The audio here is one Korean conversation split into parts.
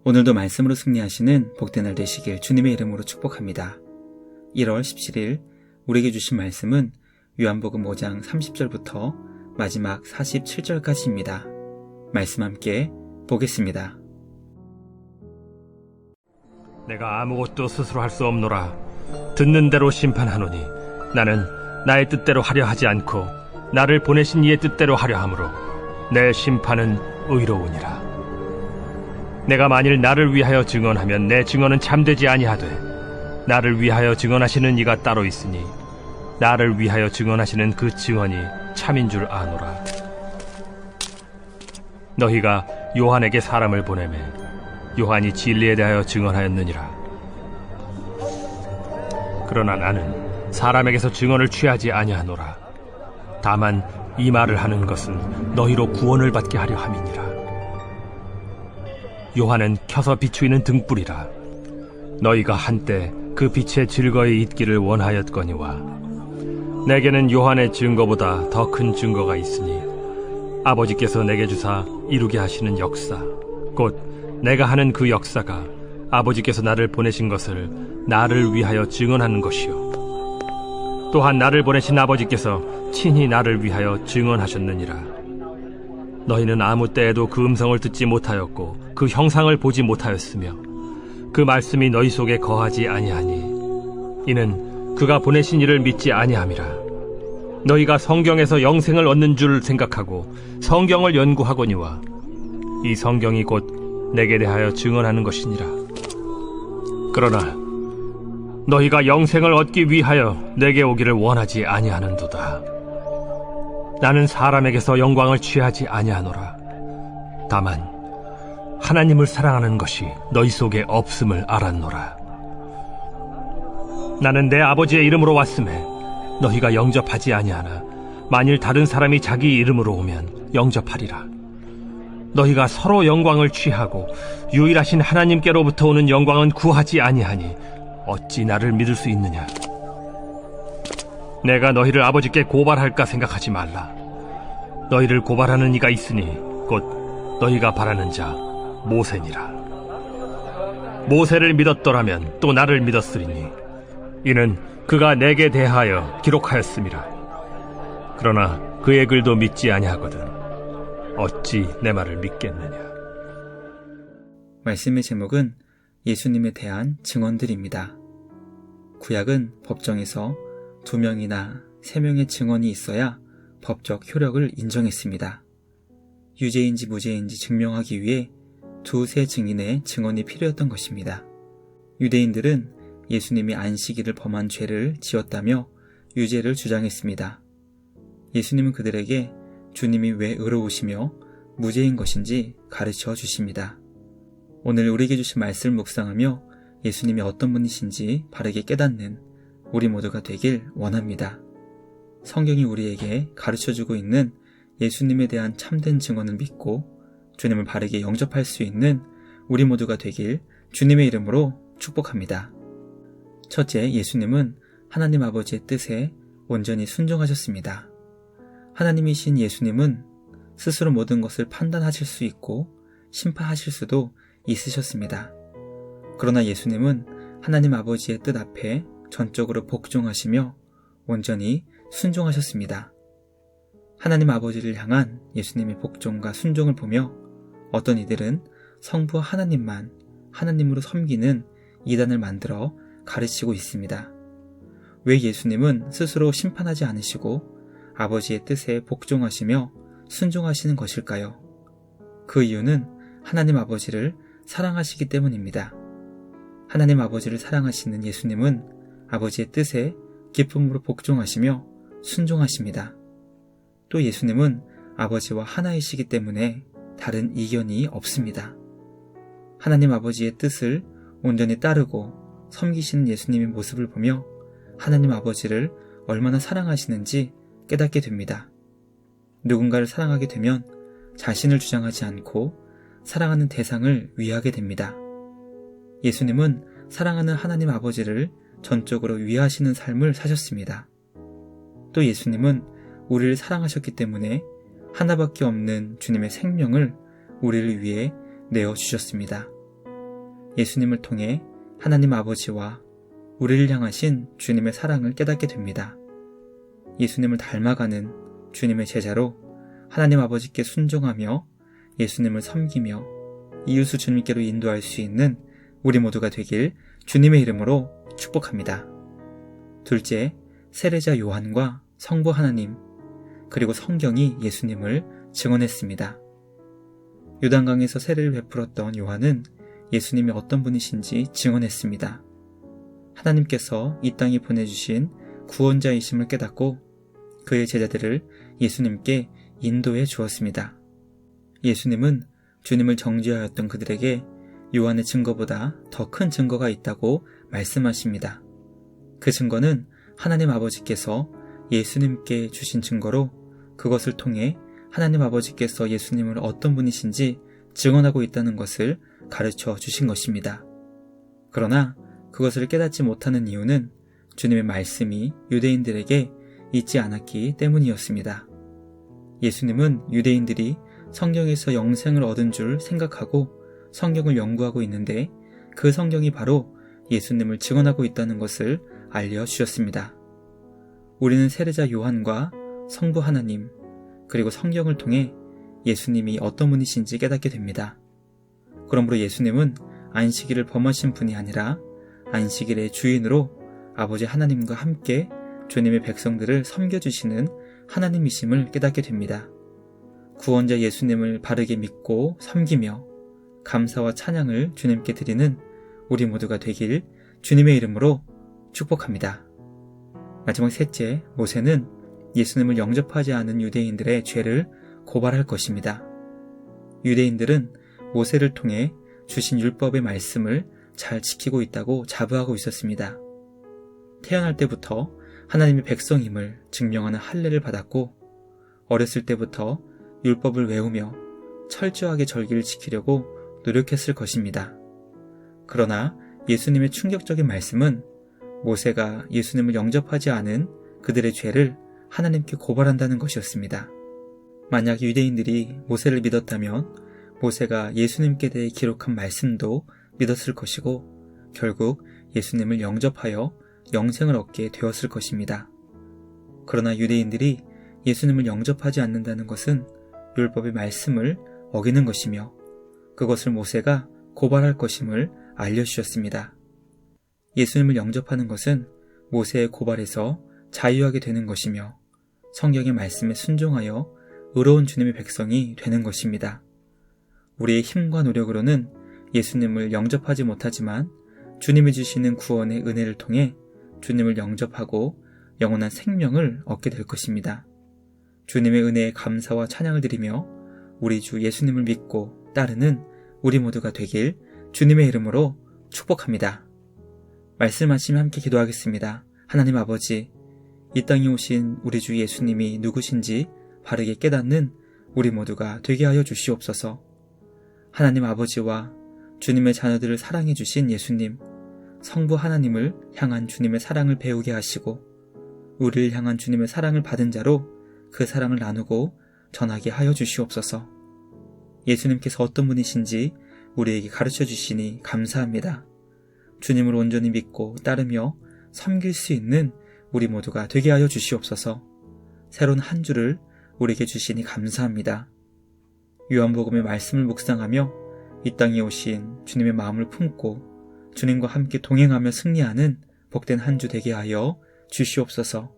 오늘도 말씀으로 승리하시는 복된 날 되시길 주님의 이름으로 축복합니다. 1월 17일 우리에게 주신 말씀은 요한복음 5장 30절부터 마지막 47절까지입니다. 말씀 함께 보겠습니다. 내가 아무것도 스스로 할 수 없노라. 듣는 대로 심판하노니 나는 나의 뜻대로 하려 하지 않고 나를 보내신 이의 뜻대로 하려 함으로 내 심판은 의로우니라. 내가 만일 나를 위하여 증언하면 내 증언은 참되지 아니하되 나를 위하여 증언하시는 이가 따로 있으니 나를 위하여 증언하시는 그 증언이 참인 줄 아노라. 너희가 요한에게 사람을 보내매 요한이 진리에 대하여 증언하였느니라. 그러나 나는 사람에게서 증언을 취하지 아니하노라. 다만 이 말을 하는 것은 너희로 구원을 받게 하려 함이니라. 요한은 켜서 비추이는 등불이라. 너희가 한때 그 빛에 즐거이 있기를 원하였거니와 내게는 요한의 증거보다 더 큰 증거가 있으니 아버지께서 내게 주사 이루게 하시는 역사, 곧 내가 하는 그 역사가 아버지께서 나를 보내신 것을 나를 위하여 증언하는 것이요 또한 나를 보내신 아버지께서 친히 나를 위하여 증언하셨느니라. 너희는 아무 때에도 그 음성을 듣지 못하였고 그 형상을 보지 못하였으며 그 말씀이 너희 속에 거하지 아니하니 이는 그가 보내신 이를 믿지 아니함이라. 너희가 성경에서 영생을 얻는 줄 생각하고 성경을 연구하거니와 이 성경이 곧 내게 대하여 증언하는 것이니라. 그러나 너희가 영생을 얻기 위하여 내게 오기를 원하지 아니하는도다. 나는 사람에게서 영광을 취하지 아니하노라. 다만 하나님을 사랑하는 것이 너희 속에 없음을 알았노라. 나는 내 아버지의 이름으로 왔음에 너희가 영접하지 아니하나 만일 다른 사람이 자기 이름으로 오면 영접하리라. 너희가 서로 영광을 취하고 유일하신 하나님께로부터 오는 영광은 구하지 아니하니 어찌 나를 믿을 수 있느냐. 내가 너희를 아버지께 고발할까 생각하지 말라. 너희를 고발하는 이가 있으니 곧 너희가 바라는 자 모세니라. 모세를 믿었더라면 또 나를 믿었으리니 이는 그가 내게 대하여 기록하였음이라. 그러나 그의 글도 믿지 아니하거든 어찌 내 말을 믿겠느냐. 말씀의 제목은 예수님에 대한 증언들입니다. 구약은 법정에서 2명이나 3명의 증언이 있어야 법적 효력을 인정했습니다. 유죄인지 무죄인지 증명하기 위해 2-3 증인의 증언이 필요했던 것입니다. 유대인들은 예수님이 안식일을 범한 죄를 지었다며 유죄를 주장했습니다. 예수님은 그들에게 주님이 왜 의로우시며 무죄인 것인지 가르쳐 주십니다. 오늘 우리에게 주신 말씀을 묵상하며 예수님이 어떤 분이신지 바르게 깨닫는 우리 모두가 되길 원합니다. 성경이 우리에게 가르쳐주고 있는 예수님에 대한 참된 증언을 믿고 주님을 바르게 영접할 수 있는 우리 모두가 되길 주님의 이름으로 축복합니다. 첫째, 예수님은 하나님 아버지의 뜻에 온전히 순종하셨습니다. 하나님이신 예수님은 스스로 모든 것을 판단하실 수 있고 심판하실 수도 있으셨습니다. 그러나 예수님은 하나님 아버지의 뜻 앞에 전적으로 복종하시며 온전히 순종하셨습니다. 하나님 아버지를 향한 예수님의 복종과 순종을 보며 어떤 이들은 성부 하나님만 하나님으로 섬기는 이단을 만들어 가르치고 있습니다. 왜 예수님은 스스로 심판하지 않으시고 아버지의 뜻에 복종하시며 순종하시는 것일까요? 그 이유는 하나님 아버지를 사랑하시기 때문입니다. 하나님 아버지를 사랑하시는 예수님은 아버지의 뜻에 기쁨으로 복종하시며 순종하십니다. 또 예수님은 아버지와 하나이시기 때문에 다른 이견이 없습니다. 하나님 아버지의 뜻을 온전히 따르고 섬기시는 예수님의 모습을 보며 하나님 아버지를 얼마나 사랑하시는지 깨닫게 됩니다. 누군가를 사랑하게 되면 자신을 주장하지 않고 사랑하는 대상을 위하게 됩니다. 예수님은 사랑하는 하나님 아버지를 전적으로 위하시는 삶을 사셨습니다. 또 예수님은 우리를 사랑하셨기 때문에 하나밖에 없는 주님의 생명을 우리를 위해 내어주셨습니다. 예수님을 통해 하나님 아버지와 우리를 향하신 주님의 사랑을 깨닫게 됩니다. 예수님을 닮아가는 주님의 제자로 하나님 아버지께 순종하며 예수님을 섬기며 이웃을 주님께로 인도할 수 있는 우리 모두가 되길 주님의 이름으로 축복합니다. 둘째, 세례자 요한과 성부 하나님, 그리고 성경이 예수님을 증언했습니다. 요단강에서 세례를 베풀었던 요한은 예수님이 어떤 분이신지 증언했습니다. 하나님께서 이 땅에 보내주신 구원자이심을 깨닫고 그의 제자들을 예수님께 인도해 주었습니다. 예수님은 주님을 정죄하였던 그들에게 요한의 증거보다 더 큰 증거가 있다고 말씀하십니다. 그 증거는 하나님 아버지께서 예수님께 주신 증거로 그것을 통해 하나님 아버지께서 예수님을 어떤 분이신지 증언하고 있다는 것을 가르쳐 주신 것입니다. 그러나 그것을 깨닫지 못하는 이유는 주님의 말씀이 유대인들에게 있지 않았기 때문이었습니다. 예수님은 유대인들이 성경에서 영생을 얻은 줄 생각하고 성경을 연구하고 있는데 그 성경이 바로 예수님을 증언하고 있다는 것을 알려주셨습니다. 우리는 세례자 요한과 성부 하나님 그리고 성경을 통해 예수님이 어떤 분이신지 깨닫게 됩니다. 그러므로 예수님은 안식일을 범하신 분이 아니라 안식일의 주인으로 아버지 하나님과 함께 주님의 백성들을 섬겨주시는 하나님이심을 깨닫게 됩니다. 구원자 예수님을 바르게 믿고 섬기며 감사와 찬양을 주님께 드리는 우리 모두가 되길 주님의 이름으로 축복합니다. 마지막 셋째, 모세는 예수님을 영접하지 않은 유대인들의 죄를 고발할 것입니다. 유대인들은 모세를 통해 주신 율법의 말씀을 잘 지키고 있다고 자부하고 있었습니다. 태어날 때부터 하나님의 백성임을 증명하는 할례를 받았고 어렸을 때부터 율법을 외우며 철저하게 절기를 지키려고 노력했을 것입니다. 그러나 예수님의 충격적인 말씀은 모세가 예수님을 영접하지 않은 그들의 죄를 하나님께 고발한다는 것이었습니다. 만약 유대인들이 모세를 믿었다면 모세가 예수님께 대해 기록한 말씀도 믿었을 것이고 결국 예수님을 영접하여 영생을 얻게 되었을 것입니다. 그러나 유대인들이 예수님을 영접하지 않는다는 것은 율법의 말씀을 어기는 것이며 그것을 모세가 고발할 것임을 알려주셨습니다. 예수님을 영접하는 것은 모세의 고발에서 자유하게 되는 것이며 성경의 말씀에 순종하여 의로운 주님의 백성이 되는 것입니다. 우리의 힘과 노력으로는 예수님을 영접하지 못하지만 주님이 주시는 구원의 은혜를 통해 주님을 영접하고 영원한 생명을 얻게 될 것입니다. 주님의 은혜에 감사와 찬양을 드리며 우리 주 예수님을 믿고 따르는 우리 모두가 되길 주님의 이름으로 축복합니다. 말씀하시며 함께 기도하겠습니다. 하나님 아버지, 이 땅에 오신 우리 주 예수님이 누구신지 바르게 깨닫는 우리 모두가 되게 하여 주시옵소서. 하나님 아버지와 주님의 자녀들을 사랑해 주신 예수님, 성부 하나님을 향한 주님의 사랑을 배우게 하시고 우리를 향한 주님의 사랑을 받은 자로 그 사랑을 나누고 전하게 하여 주시옵소서. 예수님께서 어떤 분이신지 우리에게 가르쳐 주시니 감사합니다. 주님을 온전히 믿고 따르며 섬길 수 있는 우리 모두가 되게 하여 주시옵소서. 새로운 한 주를 우리에게 주시니 감사합니다. 요한복음의 말씀을 묵상하며 이 땅에 오신 주님의 마음을 품고 주님과 함께 동행하며 승리하는 복된 한 주 되게 하여 주시옵소서.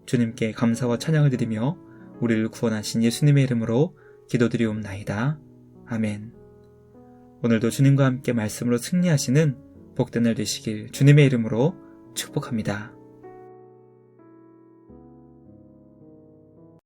주님께 감사와 찬양을 드리며 우리를 구원하신 예수님의 이름으로 기도드리옵나이다. 아멘. 오늘도 주님과 함께 말씀으로 승리하시는 복된 날 되시길 주님의 이름으로 축복합니다.